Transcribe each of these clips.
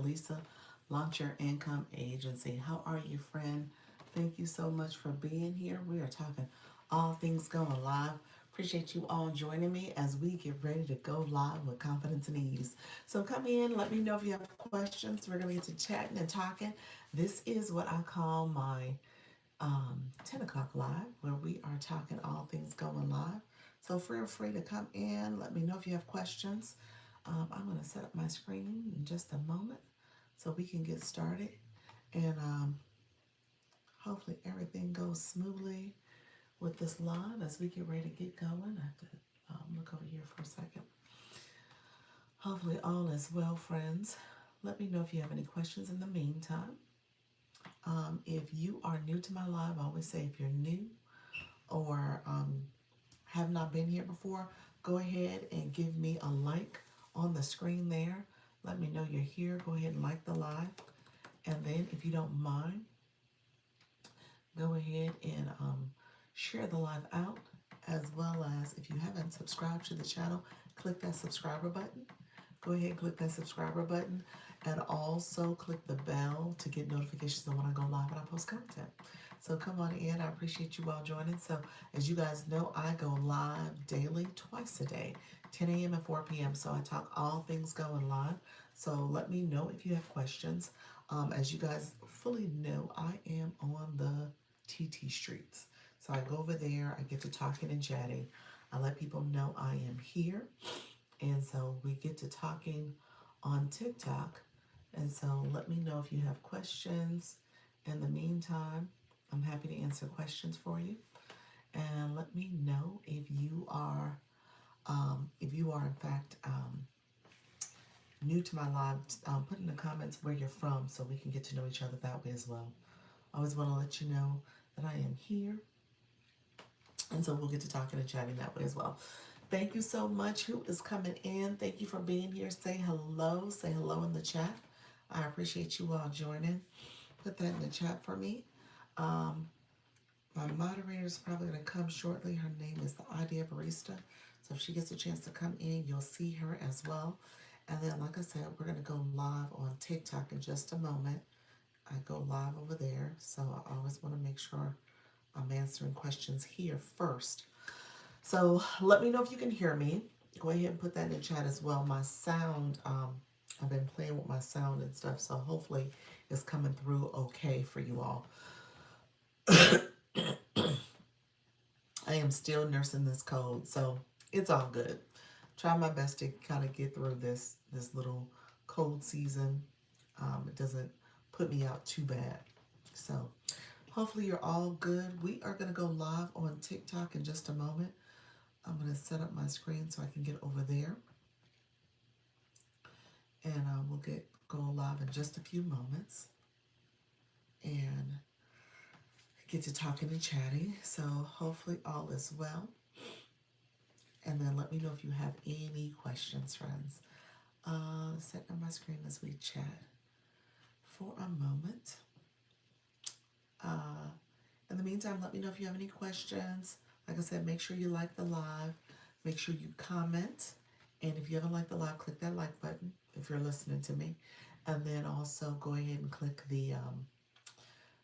Lisa, Launch Your Income Agency. How are you, friend? Thank you so much for being here. We are talking all things going live. Appreciate you all joining me as we get ready to go live with confidence and ease. So come in, let me know if you have questions. We're going to get to chatting and talking. This is what I call my 10 o'clock live, where we are talking all things going live. So feel free to come in. Let me know if you have questions. I'm going to set up my screen in just a moment so we can get started. And hopefully everything goes smoothly with this live as we get ready to get going. I have to look over here for a second. Hopefully all is well, friends. Let me know if you have any questions in the meantime. If you are new to my live, I always say if you're new or have not been here before, go ahead and give me a like on the screen there. Let me know you're here. Go ahead and like the live. And then if you don't mind, go ahead and share the live out, as well as if you haven't subscribed to the channel, click that subscriber button. Go ahead and click that subscriber button, and also click the bell to get notifications on when I go live and I post content. So come on in. I appreciate you all joining. So as you guys know, I go live daily, twice a day, 10 a.m. and 4 p.m. So I talk all things going live. So let me know if you have questions. As you guys fully know, I am on the TT streets. So I go over there, I get to talking and chatting. I let people know I am here. And so we get to talking on TikTok. And so let me know if you have questions. In the meantime, I'm happy to answer questions for you. And let me know if you are in fact new to my live. Put in the comments where you're from so we can get to know each other that way as well. I always want to let you know that I am here. And so we'll get to talking and chatting that way as well. Thank you so much. Who is coming in? Thank you for being here. Say hello. Say hello in the chat. I appreciate you all joining. Put that in the chat for me. My moderator is probably going to come shortly. Her name is the Idea Barista. So if she gets a chance to come in, you'll see her as well. And then, like I said, we're going to go live on TikTok in just a moment. I go live over there. So I always want to make sure I'm answering questions here first. So let me know if you can hear me. Go ahead and put that in the chat as well. My sound, I've been playing with my sound and stuff, so hopefully it's coming through okay for you all. I am still nursing this cold, so it's all good. Try my best to kind of get through this little cold season. It doesn't put me out too bad. So hopefully you're all good. We are going to go live on TikTok in just a moment. I'm going to set up my screen so I can get over there. And we'll go live in just a few moments. And get to talking and chatting. So hopefully all is well. And then let me know if you have any questions, friends. Setting up my screen as we chat for a moment. In the meantime, let me know if you have any questions. Like I said, make sure you like the live. Make sure you comment. And if you haven't liked the live, click that like button if you're listening to me. And then also go ahead and click the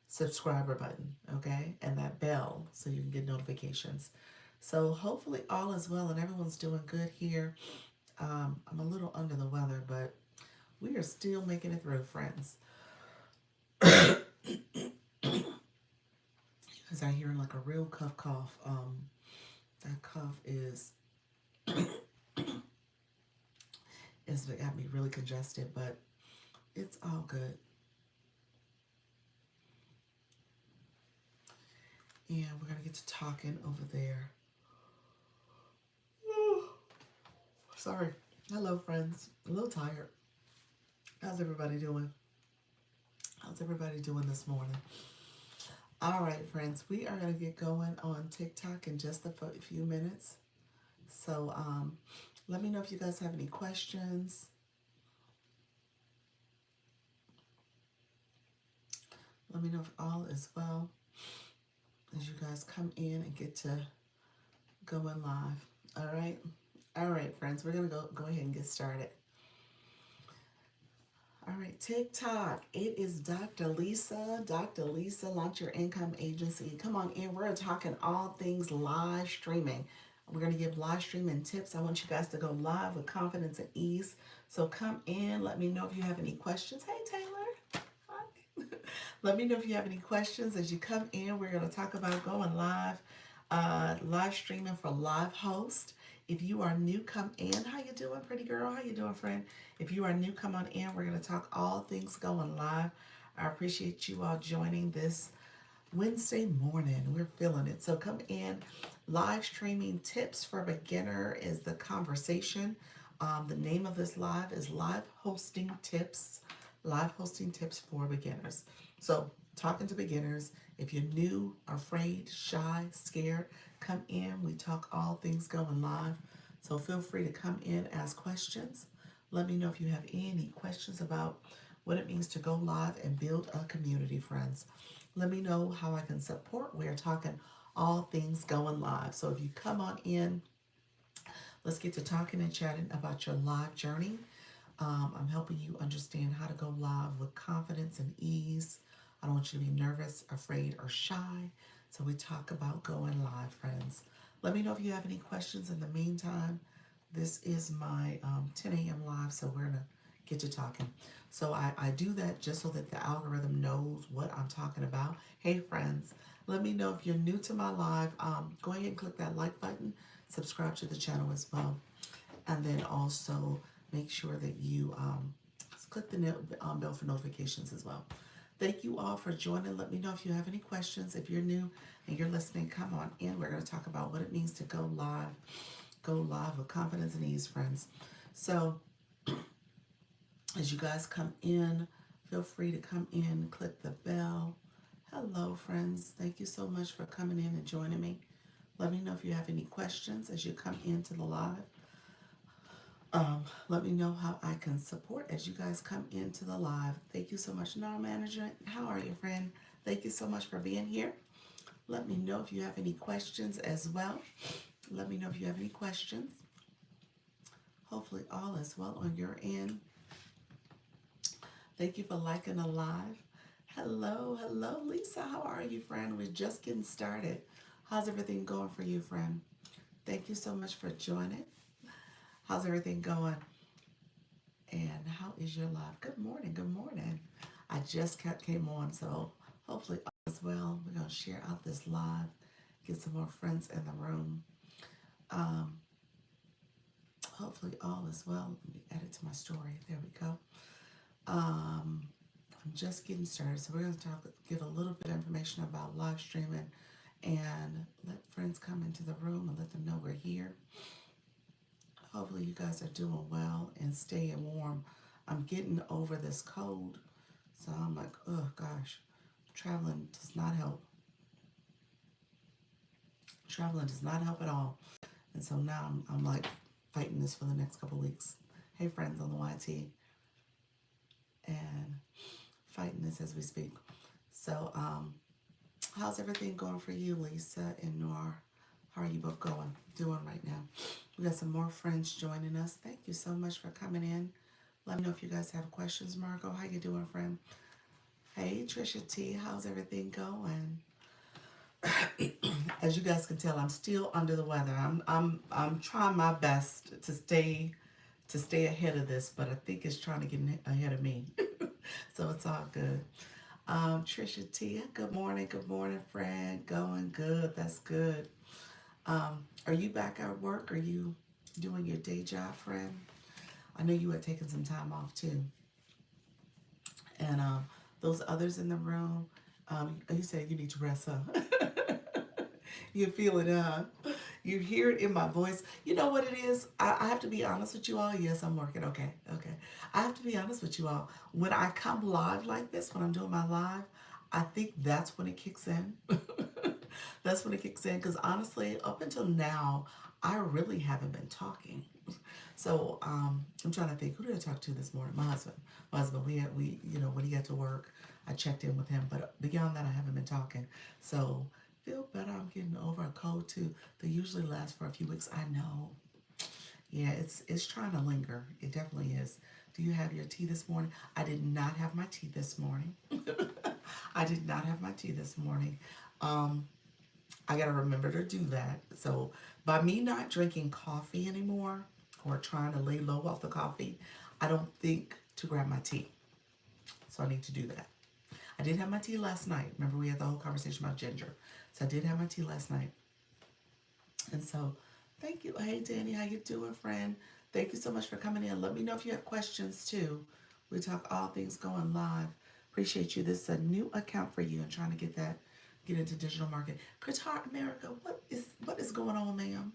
subscriber button, okay? And that bell so you can get notifications. So hopefully all is well and everyone's doing good here. I'm a little under the weather, but we are still making it through, friends. Because I hear like a real cough. That cough is got me really congested, but it's all good. And we're gonna get to talking over there. Sorry. Hello, friends. A little tired. How's everybody doing? How's everybody doing this morning? All right, friends. We are going to get going on TikTok in just a few minutes. So let me know if you guys have any questions. Let me know if all is well as you guys come in and get to go in live. All right. All right, friends, we're going to go ahead and get started. All right, TikTok. It is Dr. Lisa. Dr. Lisa, Launch Your Income Agency. Come on in. We're talking all things live streaming. We're going to give live streaming tips. I want you guys to go live with confidence and ease. So come in. Let me know if you have any questions. Hey, Taylor. Hi. Let me know if you have any questions as you come in. We're going to talk about going live, live streaming for live host. If you are new, come in. How you doing, pretty girl? How you doing, friend? If you are new, come on in. We're going to talk all things going live. I appreciate you all joining this Wednesday morning. We're feeling it. So come in. Live streaming tips for beginner is the conversation. The name of this live is Live Hosting Tips. Live hosting tips for beginners. So talking to beginners. If you're new, afraid, shy, scared, come in. We talk all things going live. So feel free to come in, ask questions. Let me know if you have any questions about what it means to go live and build a community, friends. Let me know how I can support. We're talking all things going live. So if you come on in, let's get to talking and chatting about your live journey. I'm helping you understand how to go live with confidence and ease. I don't want you to be nervous, afraid, or shy. So we talk about going live, friends. Let me know if you have any questions in the meantime. This is my 10 a.m. live, so we're going to get to talking. So I do that just so that the algorithm knows what I'm talking about. Hey, friends, let me know if you're new to my live. Go ahead and click that like button. Subscribe to the channel as well. And then also make sure that you click the bell for notifications as well. Thank you all for joining. Let me know if you have any questions. If you're new and you're listening, come on in. We're going to talk about what it means to go live. Go live with confidence and ease, friends. So as you guys come in, feel free to come in, click the bell. Hello, friends. Thank you so much for coming in and joining me. Let me know if you have any questions as you come into the live. Let me know how I can support as you guys come into the live. Thank you so much, Nara Management. How are you, friend? Thank you so much for being here. Let me know if you have any questions as well. Let me know if you have any questions. Hopefully all is well on your end. Thank you for liking the live. Hello, hello, Lisa. How are you, friend? We're just getting started. How's everything going for you, friend? Thank you so much for joining. How's everything going? And how is your live? Good morning, good morning. I just came on, so hopefully all is well. We're going to share out this live, get some more friends in the room. Hopefully all is well. Let me add it to my story. There we go. I'm just getting started, so we're going to give a little bit of information about live streaming and let friends come into the room and let them know we're here. Hopefully you guys are doing well and staying warm. I'm getting over this cold, so I'm like, oh gosh, traveling does not help. Traveling does not help at all. And so now I'm like fighting this for the next couple weeks. Hey, friends on the YT. And fighting this as we speak. So, how's everything going for you, Lisa and Noir? How are you both doing right now? We got some more friends joining us. Thank you so much for coming in. Let me know if you guys have questions. Margot, how you doing, friend? Hey, Trisha T, how's everything going? As you guys can tell, I'm still under the weather. I'm trying my best to stay ahead of this, but I think it's trying to get ahead of me. So it's all good. Trisha T, good morning, friend. Going good. That's good. Are you back at work? Are you doing your day job, friend? I know you had taken some time off too. And those others in the room, you said you need to rest, huh? You feel it, huh? You hear it in my voice. You know what it is? I have to be honest with you all. Yes, I'm working. Okay. I have to be honest with you all. When I come live like this, when I'm doing my live, I think that's when it kicks in. That's when it kicks in. Because honestly, up until now, I really haven't been talking. So I'm trying to think. Who did I talk to this morning? My husband. We when he got to work, I checked in with him. But beyond that, I haven't been talking. So feel better. I'm getting over a cold too. They usually last for a few weeks. I know. Yeah, it's trying to linger. It definitely is. Do you have your tea this morning? I did not have my tea this morning. I did not have my tea this morning. Um, I got to remember to do that. So, by me not drinking coffee anymore or trying to lay low off the coffee, I don't think to grab my tea. So, I need to do that. I did have my tea last night. Remember, we had the whole conversation about ginger. So, I did have my tea last night. And so, thank you. Hey, Danny, how you doing, friend? Thank you so much for coming in. Let me know if you have questions, too. We talk all things going live. Appreciate you. This is a new account for you and trying to get into digital marketing. Qatar America, what is going on, ma'am?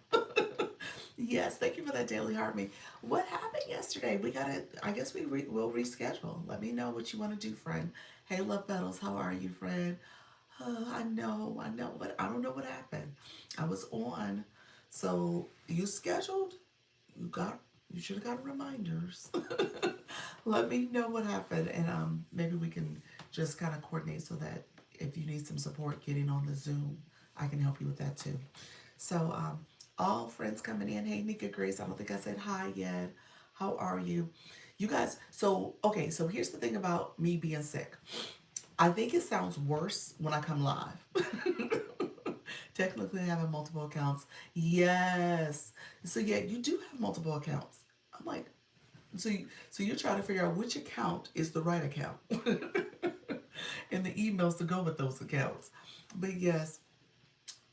Yes, thank you for that daily heart me. What happened yesterday? We gotta. I guess we'll reschedule. Let me know what you want to do, friend. Hey, Love Battles, how are you, friend? I know, but I don't know what happened. I was on, so you scheduled. You got. You should have got reminders. Let me know what happened, and maybe we can just kind of coordinate so that if you need some support getting on the Zoom, I can help you with that too. So, all friends coming in. Hey, Nika Grace. I don't think I said hi yet. How are you? You guys, so okay, so here's the thing about me being sick. I think it sounds worse when I come live. Technically, having multiple accounts. Yes. So yeah, you do have multiple accounts. I'm like, so you're trying to figure out which account is the right account, and the emails to go with those accounts. But yes,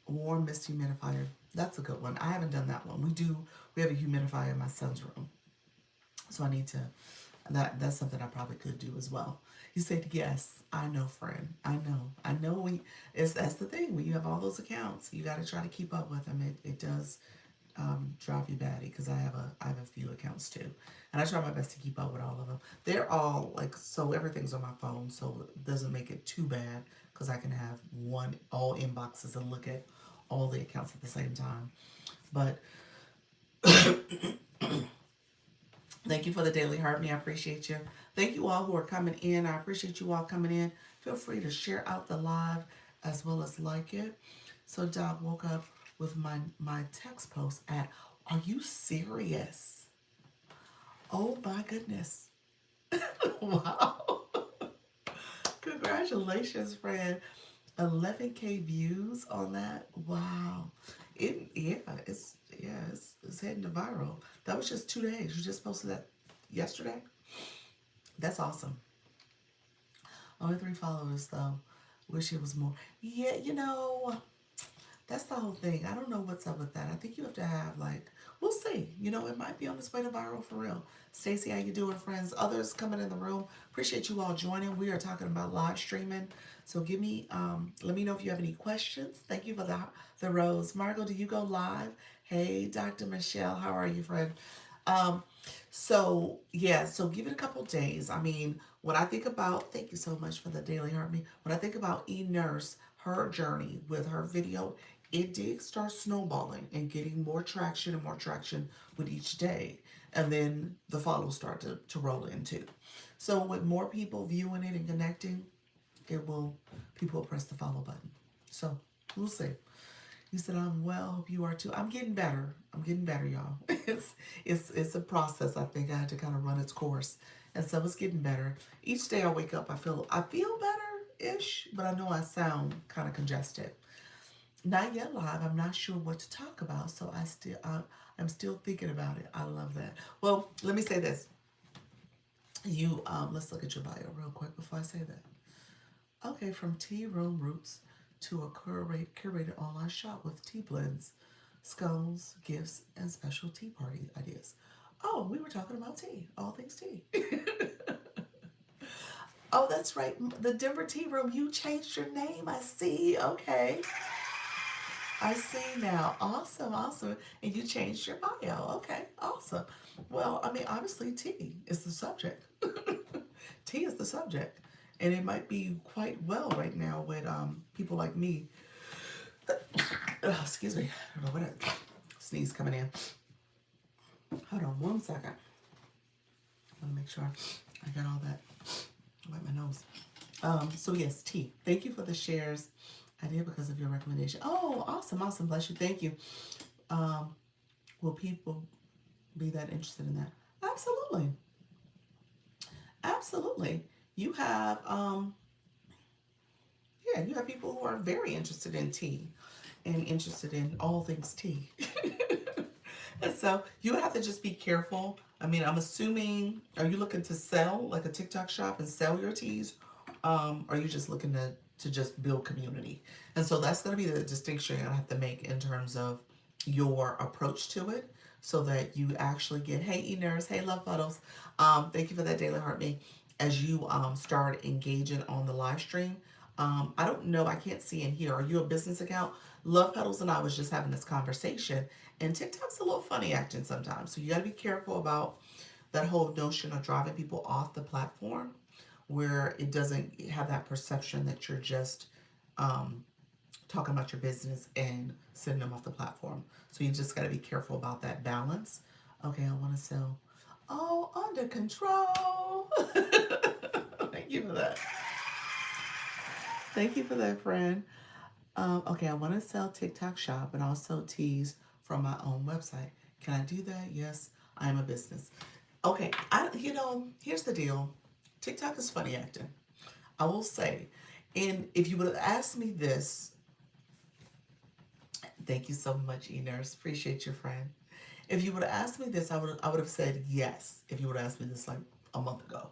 warm mist humidifier. That's a good one. I haven't done that one. We have a humidifier in my son's room, so I need to. That's something I probably could do as well. You said yes. I know, friend. I know. That's the thing. When you have all those accounts, you got to try to keep up with them. It does drive you batty because I have a few accounts too, and I try my best to keep up with all of them. They're all like so everything's on my phone, so it doesn't make it too bad because I can have one all inboxes and look at all the accounts at the same time. But thank you for the daily heart me. I appreciate you. Thank you all who are coming in. I appreciate you all coming in. Feel free to share out the live as well as like it. So Doc woke up with my text post at, are you serious? Oh my goodness. Wow. Congratulations, friend. 11K views on that. Wow. It's heading to viral. That was just 2 days. You just posted that yesterday. That's awesome. Only 3 followers though. Wish it was more. Yeah, that's the whole thing. I don't know what's up with that. I think you have to have like, we'll see. It might be on its way to viral for real. Stacy, how you doing, friends? Others coming in the room. Appreciate you all joining. We are talking about live streaming. So let me know if you have any questions. Thank you for the rose. Margot, do you go live? Hey, Dr. Michelle, how are you, friend? Um, so yeah, so give it a couple days. I mean, when I think about, thank you so much for the daily heart me. When I think about E-Nurse, her journey with her video, it did start snowballing and getting more traction and more traction with each day. And then the follows start to roll in too. So with more people viewing it and connecting, people will press the follow button. So we'll see. You said I'm well. Hope you are too. I'm getting better. I'm getting better, y'all. It's a process. I think I had to kind of run its course, and so it's getting better. Each day I wake up, I feel better ish, but I know I sound kind of congested. Not yet live. I'm not sure what to talk about, so I'm still thinking about it. I love that. Well, let me say this. Let's look at your bio real quick before I say that. Okay, from tea room roots to a curated online shop with tea blends, scones, gifts, and special tea party ideas. Oh, we were talking about tea, all things tea. Oh, that's right. The Denver Tea Room, you changed your name. I see. Okay. I see now. Awesome, awesome. And you changed your bio. Okay, awesome. Well, I mean, obviously, tea is the subject. Tea is the subject. And it might be quite well right now with people like me. Oh, excuse me. I don't know what a sneeze coming in. Hold on 1 second. I want to make sure I got all that. Wipe my nose. So yes, tea. Thank you for the shares. I did because of your recommendation. Oh, awesome, awesome. Bless you. Thank you. Will people be that interested in that? Absolutely. Absolutely. You have yeah, you have people who are very interested in tea and interested in all things tea. And so you have to just be careful. I mean, I'm assuming, are you looking to sell like a TikTok shop and sell your teas? Or are you just looking to just build community? And so that's going to be the distinction you're going to have to make in terms of your approach to it so that you actually get, hey, e-nurse, hey, love puddles. Thank you for that daily heart me. As you start engaging on the live stream, I don't know, I can't see in here. Are you a business account? Love Petals and I was just having this conversation, and TikTok's a little funny acting sometimes. So you got to be careful about that whole notion of driving people off the platform where it doesn't have that perception that you're just um, talking about your business and sending them off the platform. So you just got to be careful about that balance. Okay, I want to sell. Oh, under control. Thank you for that. Thank you for that, friend. Okay, I want to sell TikTok shop and also teas from my own website. Can I do that? Yes, I am a business. Okay, here's the deal. TikTok is funny acting. I will say, and if you would have asked me this, thank you so much, E-Nurse. Appreciate your friend. If you would have asked me this, I would have said yes. If you would have asked me this like a month ago,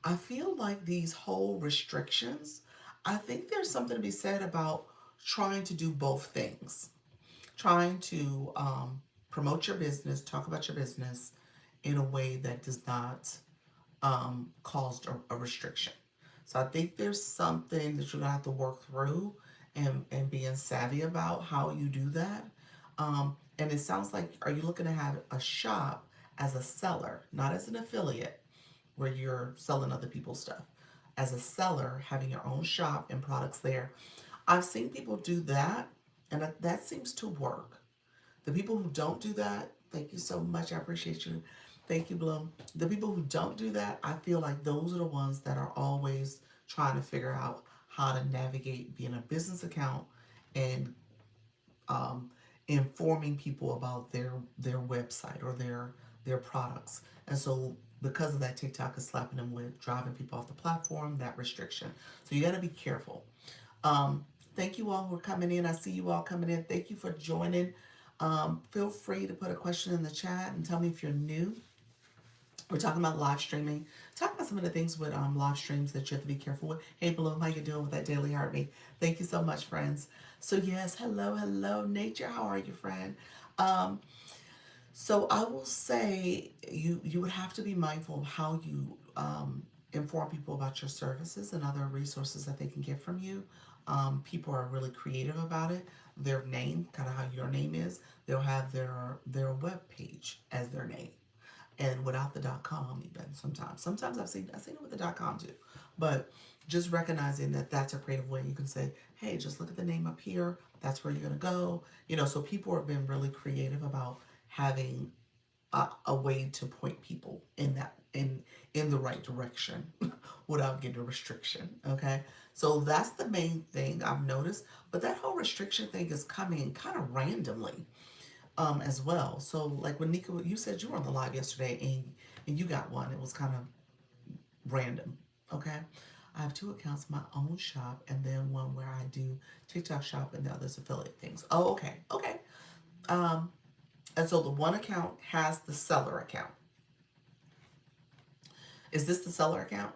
I feel like these whole restrictions. I think there's something to be said about trying to do both things, trying to promote your business, talk about your business in a way that does not cause a restriction. So I think there's something that you're gonna have to work through and being savvy about how you do that. And it sounds like, are you looking to have a shop as a seller, not as an affiliate where you're selling other people's stuff? As a seller, having your own shop and products there. I've seen people do that, and that seems to work. The people who don't do that, thank you so much. I appreciate you. Thank you, Bloom. The people who don't do that, I feel like those are the ones that are always trying to figure out how to navigate being a business account and um, informing people about their website or their products. And so because of that, TikTok is slapping them with driving people off the platform, that restriction. So you got to be careful. Thank you all who are coming in. I see you all coming in. Thank you for joining. Feel free to put a question in the chat and tell me if you're new. We're talking about live streaming. Talk about some of the things with live streams that you have to be careful with. Hey, Bloom, how you doing with that daily heartbeat? Thank you so much, friends. So yes, hello, hello, nature. How are you, friend? Um, so I will say you would have to be mindful of how you inform people about your services and other resources that they can get from you. People are really creative about it. Their name, kind of how your name is, they'll have their web page as their name, and without the .com even sometimes. Sometimes I've seen it with the .com too, but just recognizing that that's a creative way. You can say, hey, just look at the name up here. That's where you're gonna go. So people have been really creative about having a way to point people in the right direction without getting a restriction. Okay, so that's the main thing I've noticed. But that whole restriction thing is coming kind of randomly as well. So like when Nika, you said you were on the live yesterday and you got one. It was kind of random. Okay. I have two accounts, my own shop and then one where I do TikTok shop and the other's affiliate things. Oh, okay. Okay. Um, and so the one account has the seller account. Is this the seller account?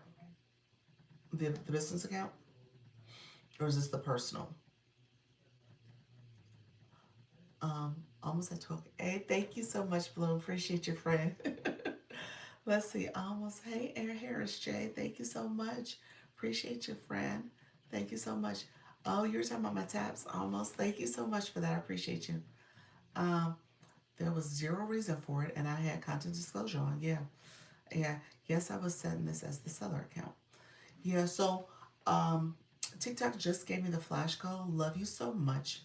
The business account? Or is this the personal? Almost at 12. Hey, thank you so much, Bloom. Appreciate your friend. Let's see. Almost. Hey, Aaron Harris J. Thank you so much. Appreciate your friend. Thank you so much. Oh, you were talking about my taps. Almost. Thank you so much for that. I appreciate you. Um, there was zero reason for it, and I had content disclosure on. Yeah. Yeah. Yes, I was setting this as the seller account. Yeah. So, um, TikTok just gave me the flash code. Love you so much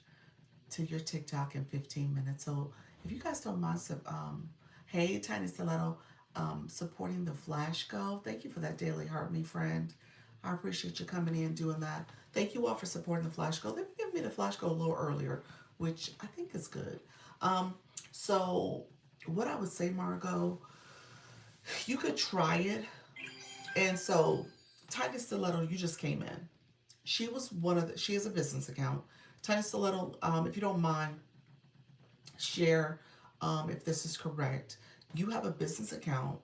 to your TikTok in 15 minutes. So if you guys don't mind, hey, Tiny Stiletto, supporting the Flash Go. Thank you for that daily heart, me friend. I appreciate you coming in doing that. Thank you all for supporting the Flash Go. They gave me the Flash Go a little earlier, which I think is good. Um, so what I would say, Margot, you could try it And so, Tiny Stiletto, you just came in. She was one of the, she has a business account. Tiny Stiletto, if you don't mind, share if this is correct. You have a business account.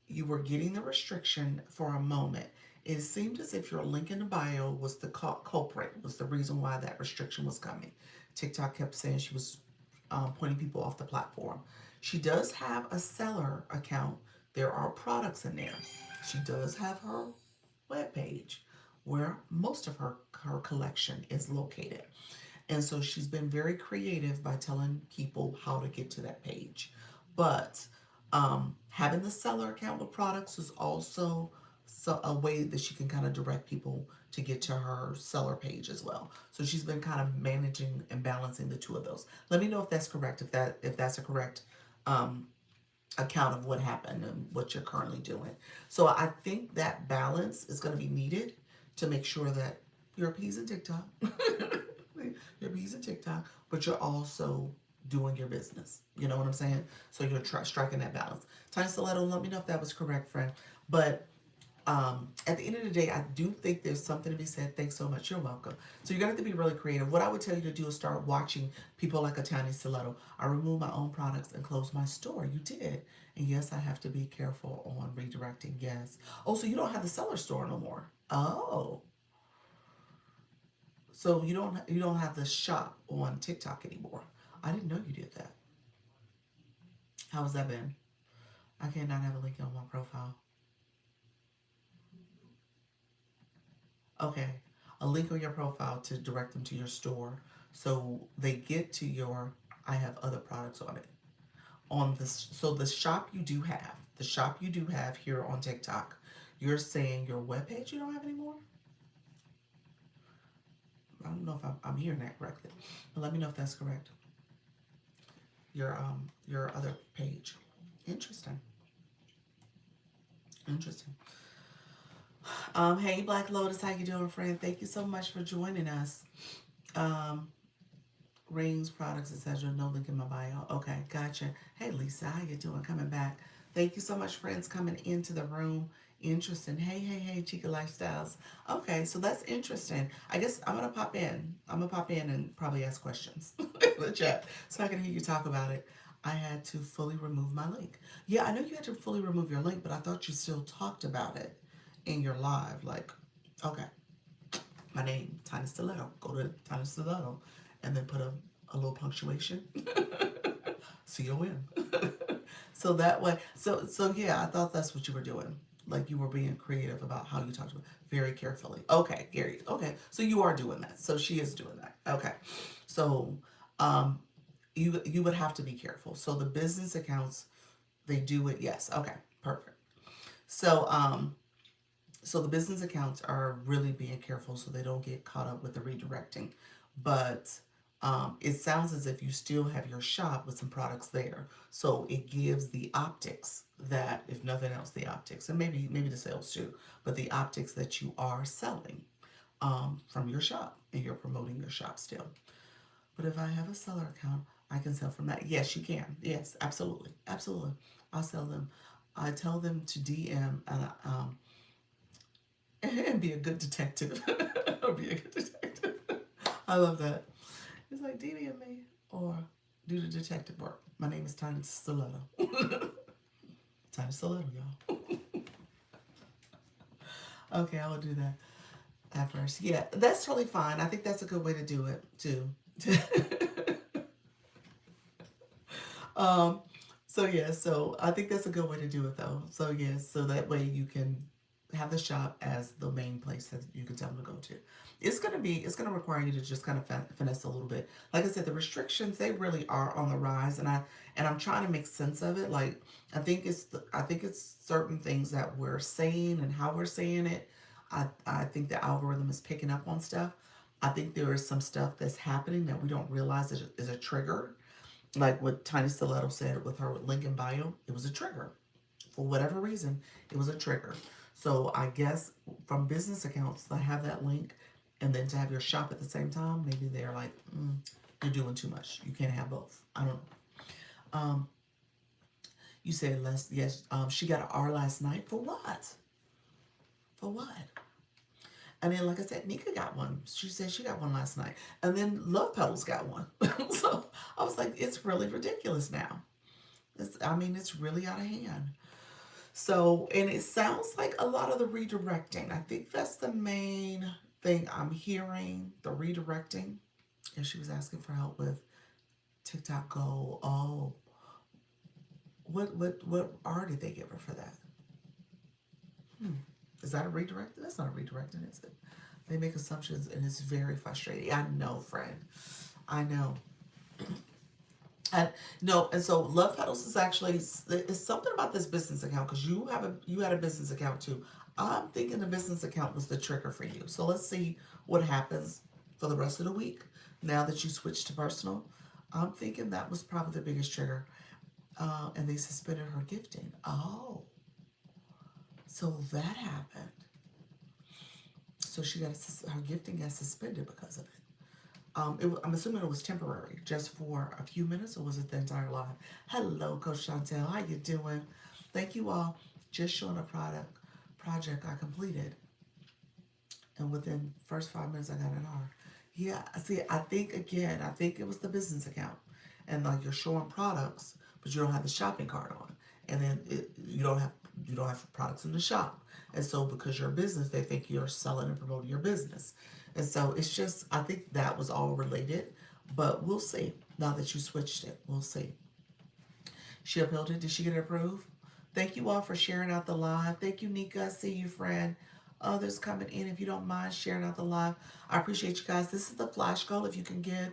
You were getting the restriction for a moment. It seemed as if your link in the bio was the culprit, was the reason why that restriction was coming. TikTok kept saying she was pointing people off the platform. She does have a seller account. There are products in there. She does have her webpage where most of her collection is located. And so she's been very creative by telling people how to get to that page. But having the seller account with products is also a way that she can kind of direct people to get to her seller page as well. So she's been kind of managing and balancing the two of those. Let me know if that's correct, if that's a correct um, account of what happened and what you're currently doing. So I think that balance is going to be needed to make sure that you're appeasing TikTok. You're appeasing TikTok, but you're also doing your business. You know what I'm saying? So you're striking that balance. Tiny Stiletto, let me know if that was correct, friend. But at the end of the day, I do think there's something to be said. Thanks so much. You're welcome. So you're going to have to be really creative. What I would tell you to do is start watching people like a Tiny Stiletto. I remove my own products and close my store. You did. And yes, I have to be careful on redirecting. Yes. Oh, so you don't have the seller store no more. Oh. So you don't have the shop on TikTok anymore. I didn't know you did that. How has that been? I cannot have a link on my profile. Okay, a link on your profile to direct them to your store, so they get to your. I have other products on it. On this, so the shop you do have, the shop you do have here on TikTok. You're saying your webpage you don't have anymore. I don't know if I'm hearing that correctly, but let me know if that's correct. Your other page. Interesting. Interesting. Hey Black Lotus, how you doing, friend? Thank you so much for joining us. Um, Rings, products, etc. No link in my bio. Okay, gotcha. Hey Lisa, how you doing? Coming back. Thank you so much, friends, coming into the room. Interesting. Hey, Chica Lifestyles. Okay, so that's interesting. I guess I'm gonna pop in. I'm gonna pop in and probably ask questions in the chat so I can hear you talk about it. I had to fully remove my link. Yeah, I know you had to fully remove your link, but I thought you still talked about it in your live. Like, okay, my name, Tiny Stiletto. Go to Tiny Stiletto and then put a little punctuation. COM. So that way, so yeah, I thought that's what you were doing. Like you were being creative about how you talked about very carefully. Okay, Gary. Okay, so you are doing that. So she is doing that. Okay, so um, you would have to be careful. So the business accounts, they do it. Yes. Okay. Perfect. So so the business accounts are really being careful so they don't get caught up with the redirecting. But it sounds as if you still have your shop with some products there. So it gives the optics that, if nothing else, the optics, and maybe the sales too, but the optics that you are selling from your shop and you're promoting your shop still. But if I have a seller account, I can sell from that. Yes, you can. Yes, absolutely. Absolutely. I'll sell them. I tell them to DM and be a good detective. Or be a good detective. I love that. It's like DM me or do the detective work. My name is Tiny Stiletto. Tiny Stiletto, y'all. Okay, I will do that at first. Yeah, that's totally fine. I think that's a good way to do it too. um, so yeah, so I think that's a good way to do it though. So yeah, so that way you can have the shop as the main place that you can tell them to go to. It's gonna require you to just kind of finesse a little bit. Like I said, the restrictions, they really are on the rise, and I'm trying to make sense of it. Like I think it's certain things that we're saying and how we're saying it. I think the algorithm is picking up on stuff. I think there is some stuff that's happening that we don't realize is a trigger, like what Tiny Stiletto said with her link in bio. It was a trigger. For whatever reason, it was a trigger. So I guess from business accounts to have that link and then to have your shop at the same time, maybe they're like, you're doing too much. You can't have both. I don't know. You said less. Yes. She got an R last night for what? For what? And then, like I said, Nika got one. She said she got one last night. And then Love Petals got one. So I was like, it's really ridiculous now. I mean, it's really out of hand. So, and it sounds like a lot of the redirecting. I think that's the main thing I'm hearing, the redirecting. And she was asking for help with TikTok Go. Oh, what R did they give her for that? Hmm. Is that a redirect? That's not a redirecting, is it? They make assumptions and it's very frustrating. I know, friend. I know. And no, and so Love Petals is actually it's something about this business account because you had a business account too. I'm thinking the business account was the trigger for you. So let's see what happens for the rest of the week now that you switched to personal. I'm thinking that was probably the biggest trigger. And they suspended her gifting. Oh, so that happened. So she got her gifting got suspended because of it. I'm assuming it was temporary, just for a few minutes, or was it the entire live? Hello, Coach Chantel. How you doing? Thank you all. Just showing a project I completed, and within first 5 minutes I got an R. Yeah, see, I think it was the business account, and like you're showing products, but you don't have the shopping cart on, and then you don't have products in the shop, and so because you're a business, they think you're selling and promoting your business, and so it's just I think that was all related, but we'll see now that you switched it. We'll see. She appealed it. Did she get it approved? Thank you all for sharing out the live. Thank you, Nika. I see you, friend. Others coming in. If you don't mind sharing out the live, I appreciate you guys. This is the flash goal. If you can get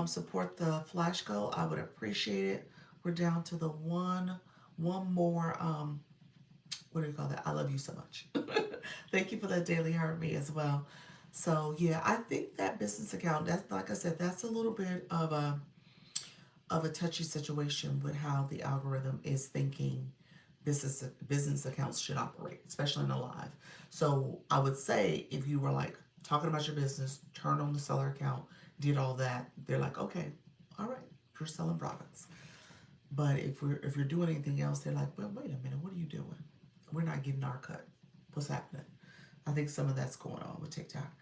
support the flash goal, I would appreciate it. We're down to the one more. What do you call that? I love you so much. Thank you for that daily heart me as well. So yeah, I think that business account. That's like I said. That's a little bit of a touchy situation with how the algorithm is thinking business accounts should operate, especially in a live. So I would say if you were like talking about your business, turn on the seller account, did all that, they're like, okay, all right, you're selling products. But if you're doing anything else, they're like, well, wait a minute, what are you doing? We're not getting our cut. What's happening? I think some of that's going on with TikTok.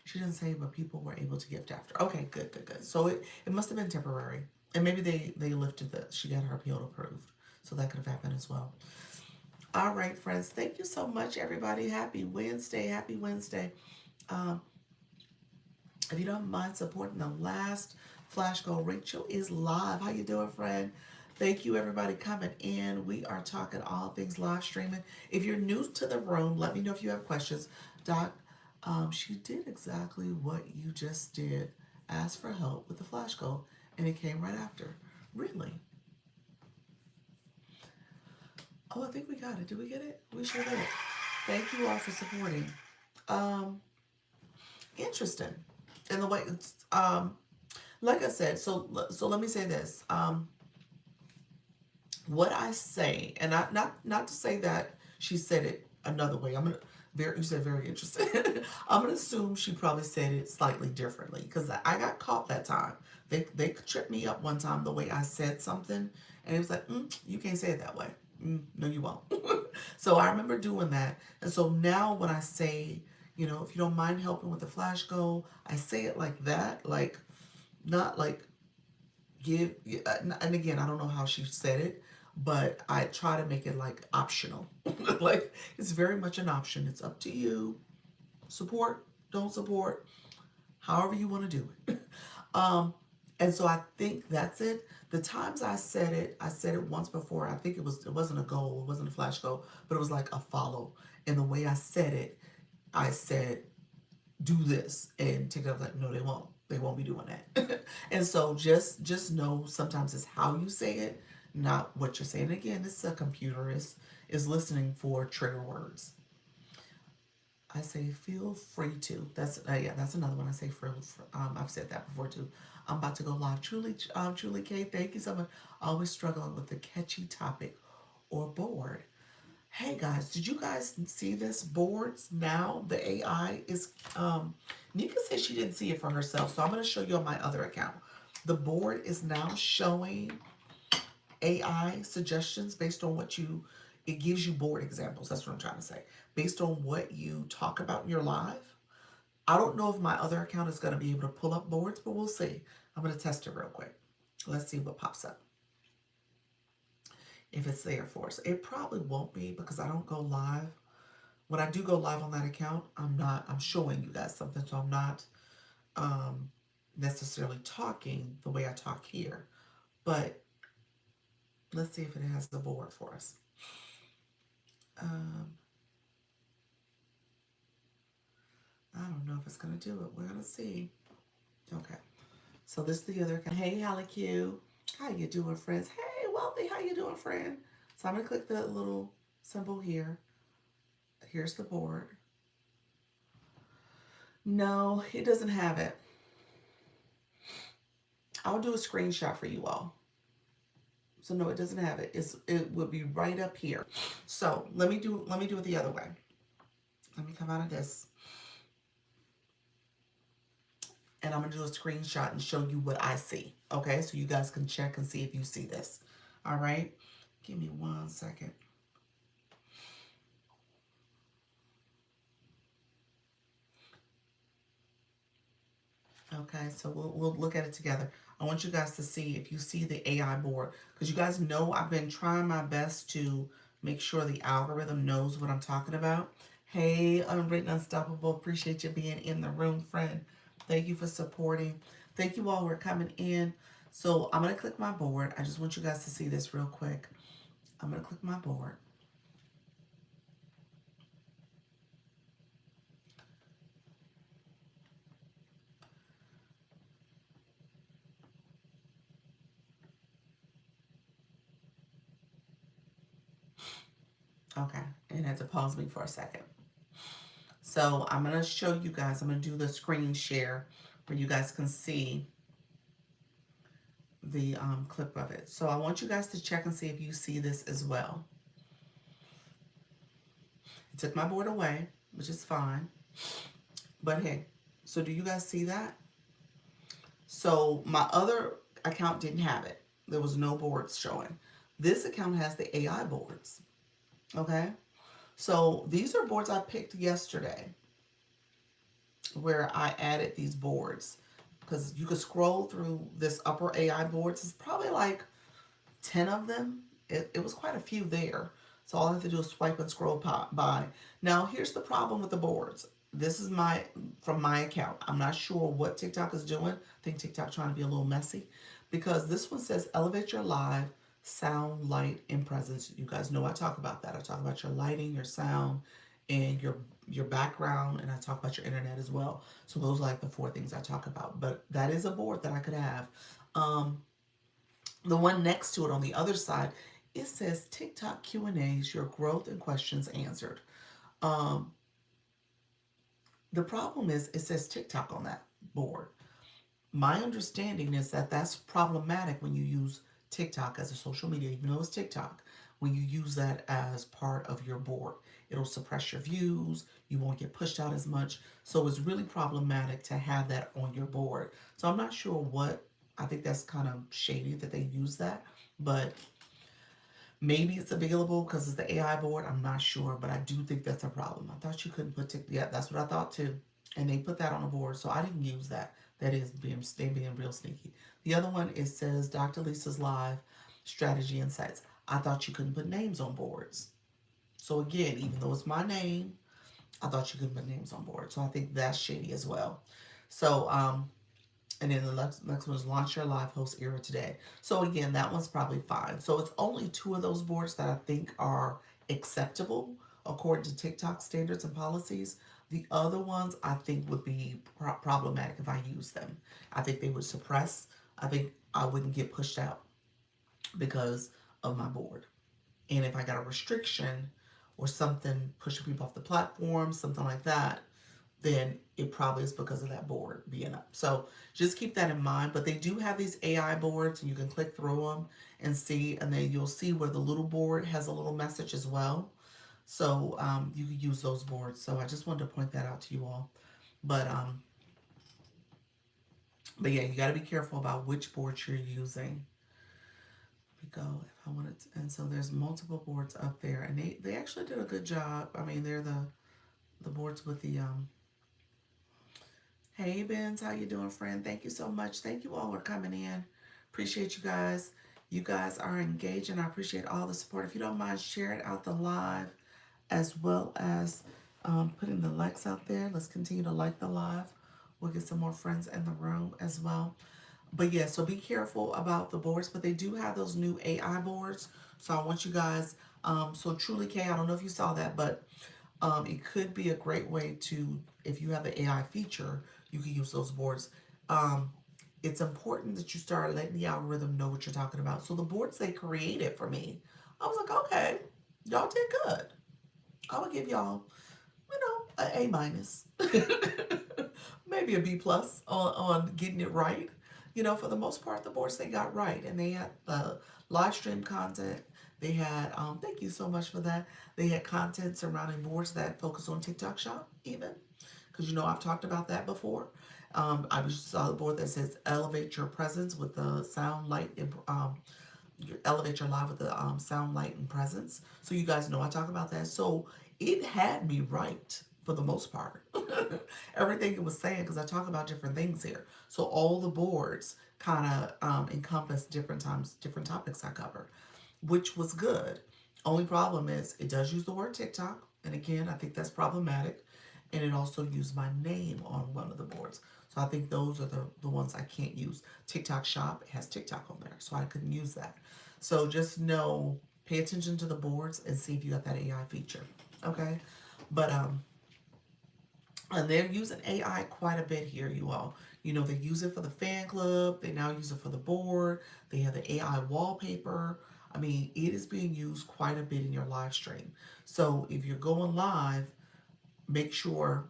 She didn't say, but people were able to gift after. Okay, good, good, good. So it must have been temporary. And maybe they lifted she got her appeal approved. So that could have happened as well. All right, friends. Thank you so much, everybody. Happy Wednesday. Happy Wednesday. Um, if you don't mind supporting the last flash goal, Rachel is live. How you doing, friend? Thank you, everybody, coming in. We are talking all things live streaming. If you're new to the room, let me know if you have questions. Doc, she did exactly what you just did. Ask for help with the flash goal, and it came right after. Really? Oh, I think we got it. Did we get it? We sure did. Thank you all for supporting. Um, Interesting. And the way it's, like I said, so let me say this. What I say, and not to say that she said it another way. I'm gonna you said very interesting. I'm gonna assume she probably said it slightly differently because I got caught that time. They tripped me up one time the way I said something, and it was like, you can't say it that way. No, you won't. So I remember doing that, and so now when I say, if you don't mind helping with the flash goal, I say it like that, like not like give. And again, I don't know how she said it, but I try to make it like optional. Like it's very much an option. It's up to you. Support, don't support, however you want to do it. um, and so I think that's it. The times I said it once before. I think it wasn't a goal, it wasn't a flash goal, but it was like a follow. And the way I said it, I said, do this, and TikTok was like, no, they won't. They won't be doing that. And so just know sometimes it's how you say it, not what you're saying. Again, it's a computer is listening for trigger words. I say feel free to. That's yeah, that's another one. I say I've said that before too. I'm about to go live. Truly, Kate, thank you so much. Always struggling with the catchy topic or bored. Hey guys, did you guys see this boards now? The AI is Nika said she didn't see it for herself, so I'm gonna show you on my other account. The board is now showing AI suggestions based on what It gives you board examples. That's what I'm trying to say. Based on what you talk about in your live. I don't know if my other account is going to be able to pull up boards, but we'll see. I'm going to test it real quick. Let's see what pops up. If it's there for us. It probably won't be because I don't go live. When I do go live on that account, I'm showing you guys something, so I'm not um, necessarily talking the way I talk here. But let's see if it has the board for us. Um, I don't know if it's going to do it. We're going to see. Okay. So this is the other account. Hey, Holly Q. How you doing, friends? Hey, Wealthy. How you doing, friend? So I'm going to click the little symbol here. Here's the board. No, it doesn't have it. I'll do a screenshot for you all. So no, it doesn't have it. It would be right up here. So let me do it the other way. Let me come out of this. And I'm gonna do a screenshot and show you what I see. Okay, so you guys can check and see if you see this. All right, give me 1 second. Okay, so we'll look at it together. I want you guys to see if you see the AI board, because you guys know I've been trying my best to make sure the algorithm knows what I'm talking about. Hey, Unwritten Unstoppable, appreciate you being in the room, friend. Thank you for supporting. Thank you all for coming in. So I'm gonna click my board. I just want you guys to see this real quick. I'm gonna click my board. Okay, and it had to pause me for a second. So I'm gonna show you guys. I'm gonna do the screen share where you guys can see the clip of it. So I want you guys to check and see if you see this as well. It took my board away, which is fine. But hey, so do you guys see that? So my other account didn't have it. There was no boards showing. This account has the AI boards. Okay? So these are boards I picked yesterday where I added these boards because you could scroll through this upper AI boards. It's probably like 10 of them. It was quite a few there. So all I have to do is swipe and scroll by. Now, here's the problem with the boards. This is from my account. I'm not sure what TikTok is doing. I think TikTok trying to be a little messy because this one says elevate your live, sound, light, and presence. You guys know I talk about that. I talk about your lighting, your sound, and your background, and I talk about your internet as well. So those are like the 4 things I talk about. But that is a board that I could have. The one next to it on the other side, it says TikTok Q&As, your growth and questions answered. Um, the problem is it says TikTok on that board. My understanding is that that's problematic when you use TikTok as a social media, even though it's TikTok. When you use that as part of your board, it'll suppress your views. You won't get pushed out as much. So it's really problematic to have that on your board. So I'm not sure what, I think that's kind of shady that they use that, but maybe it's available because it's the AI board. I'm not sure, but I do think that's a problem. I thought you couldn't put TikTok. Yeah, that's what I thought too. And they put that on the board, so I didn't use that. That is they being real sneaky. The other one, it says Dr. Lisa's Live Strategy Insights. I thought you couldn't put names on boards. So again, even though it's my name, I thought you couldn't put names on board. So I think that's shady as well. So and then the next one is launch your live host era today. So again, that one's probably fine. So it's only 2 of those boards that I think are acceptable according to TikTok standards and policies. The other ones I think would be problematic if I use them. I think they would suppress. I think I wouldn't get pushed out because of my board. And if I got a restriction or something pushing people off the platform, something like that, then it probably is because of that board being up. So just keep that in mind. But they do have these AI boards, and you can click through them and see, and then you'll see where the little board has a little message as well. So you can use those boards. So I just wanted to point that out to you all. But yeah, you got to be careful about which board you're using. we go. If I wanted to, and so there's multiple boards up there, and they actually did a good job. I mean, they're the boards with the Hey Benz, how you doing, friend? Thank you so much. Thank you all for coming in. Appreciate you guys. You guys are engaged, and I appreciate all the support. If you don't mind, share it out the live, as well as putting the likes out there. Let's continue to like the live. We'll get some more friends in the room as well. But yeah, so be careful about the boards, but they do have those new AI boards. So I want you guys, so Truly K, I don't know if you saw that, but it could be a great way to, if you have the AI feature, you can use those boards. Um, it's important that you start letting the algorithm know what you're talking about. So the boards they created for me, I was like, okay, y'all did good. I would give y'all, an A minus, maybe a B plus on getting it right. For the most part, the boards they got right, and they had live stream content. They had, thank you so much for that. They had content surrounding boards that focus on TikTok Shop, even because I've talked about that before. I just saw the board that says elevate your presence with the sound, light, and elevate your live with the sound, light, and presence. So you guys know I talk about that. So it had me right for the most part. Everything it was saying, because I talk about different things here. So all the boards kind of encompass different topics I cover, which was good. Only problem is it does use the word TikTok, and again, I think that's problematic. And it also used my name on one of the boards. So I think those are the ones I can't use. TikTok Shop has TikTok on there, so I couldn't use that. So just know, pay attention to the boards and see if you got that AI feature. Okay? But and they're using AI quite a bit here, you all. They use it for the fan club, they now use it for the board, they have the AI wallpaper. I mean, it is being used quite a bit in your live stream. So if you're going live, make sure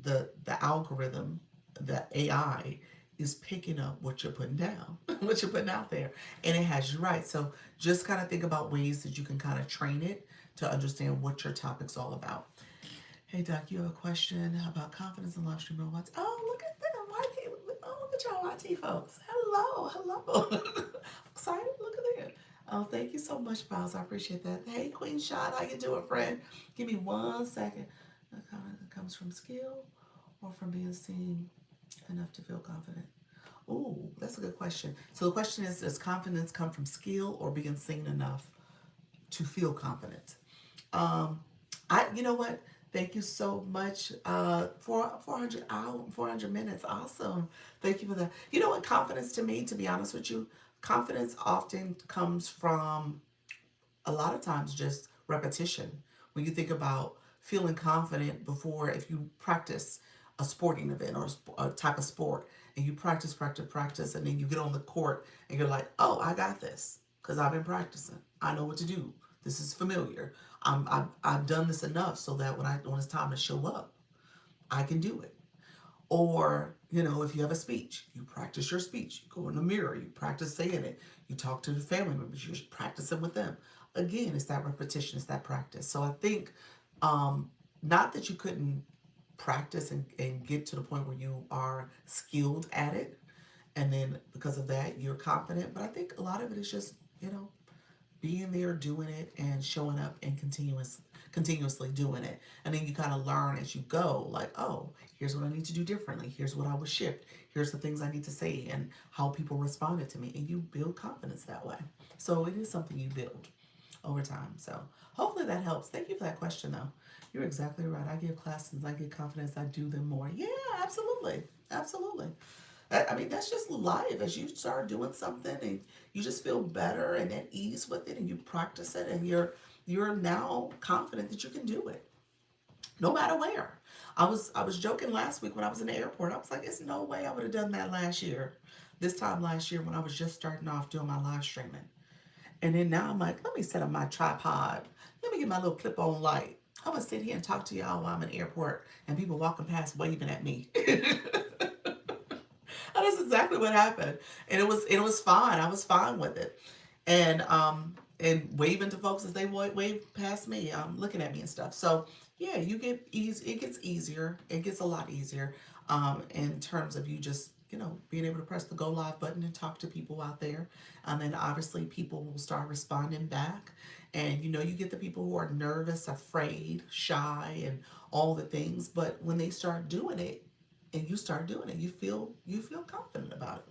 the algorithm, the AI, is picking up what you're putting down, what you're putting out there, and it has you right. So just kind of think about ways that you can kind of train it to understand what your topic's all about. Hey Doc, you have a question about confidence in live stream robots. Oh, look at them, YT. Oh, look at y'all YT folks. Hello, hello. Excited? Look at that. Oh, thank you so much, Miles. I appreciate that. Hey, Queen Shot, how you doing, friend? Give me 1 second. A comment that comes from skill or from being seen enough to feel confident. Ooh, that's a good question. So the question is, does confidence come from skill or being seen enough to feel confident? Um, you know what? Thank you so much for 400 minutes. Awesome. Thank you for that. You know what? Confidence to me, to be honest with you, confidence often comes from a lot of times just repetition. When you think about feeling confident before, if you practice a sporting event or a type of sport, and you practice, and then you get on the court and you're like, oh, I got this because I've been practicing. I know what to do. This is familiar. I've done this enough so that when it's time to show up, I can do it. Or, if you have a speech, you practice your speech. You go in the mirror, you practice saying it. You talk to the family members, you practice it with them. Again, it's that repetition, it's that practice. So I think, not that you couldn't practice and get to the point where you are skilled at it, and then because of that, you're confident. But I think a lot of it is just, being there, doing it, and showing up and continuously doing it. And then you kind of learn as you go, like, oh, here's what I need to do differently. Here's what I would shift. Here's the things I need to say and how people responded to me. And you build confidence that way. So it is something you build over time. So hopefully that helps. Thank you for that question, though. You're exactly right. I give classes, I get confidence, I do them more. Yeah, absolutely. Absolutely. I mean, that's just life. As you start doing something and you just feel better and at ease with it, and you practice it, and you're now confident that you can do it, no matter where. I was joking last week when I was in the airport. I was like, "There's no way I would have done that last year, this time last year when I was just starting off doing my live streaming." And then now I'm like, let me set up my tripod. Let me get my little clip-on light. I'm gonna sit here and talk to y'all while I'm in the airport and people walking past waving at me. And that's exactly what happened. And it was fine. I was fine with it. And waving to folks as they wave past me, looking at me and stuff. So yeah, you get easy. It gets easier. It gets a lot easier, in terms of you just being able to press the go live button and talk to people out there. And obviously people will start responding back. And you get the people who are nervous, afraid, shy, and all the things. But when they start doing it and you start doing it, you feel confident about it.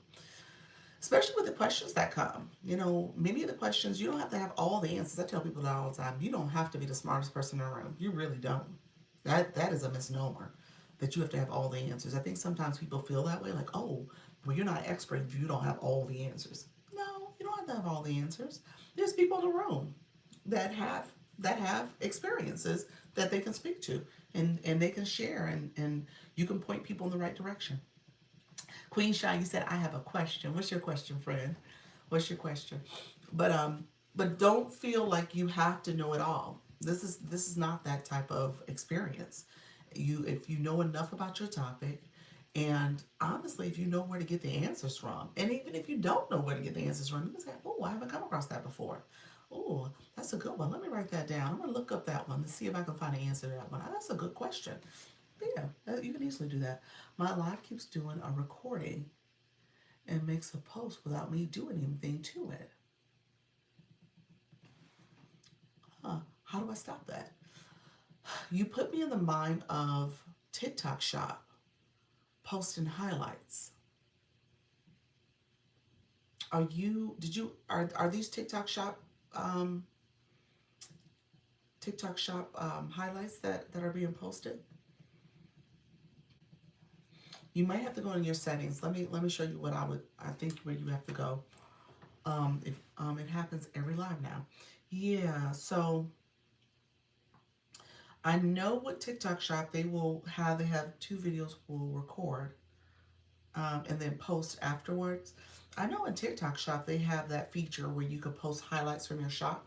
Especially with the questions that come. Many of the questions, you don't have to have all the answers. I tell people that all the time. You don't have to be the smartest person in the room. You really don't. That is a misnomer, that you have to have all the answers. I think sometimes people feel that way, like, oh, well, you're not an expert if you don't have all the answers. No, you don't have to have all the answers. There's people in the room that have experiences that they can speak to, and they can share, and you can point people in the right direction. Queen Shy, you said I have a question. What's your question, friend? What's your question? But but don't feel like you have to know it all. This is not that type of experience. If you know enough about your topic, and honestly, if you know where to get the answers from, and even if you don't know where to get the answers from, you can say, "Oh, I haven't come across that before. Oh, that's a good one. Let me write that down. I'm gonna look up that one to see if I can find an answer to that one. That's a good question." But yeah, you can easily do that. My live keeps doing a recording and makes a post without me doing anything to it. Huh? How do I stop that? You put me in the mind of TikTok Shop posting highlights. Are these um, TikTok Shop highlights that are being posted? You might have to go in your settings. Let me show you what I think where you have to go. If It happens every live now. Yeah, so I know with TikTok Shop they have two videos will record, and then post afterwards. I know in TikTok Shop they have that feature where you can post highlights from your shop.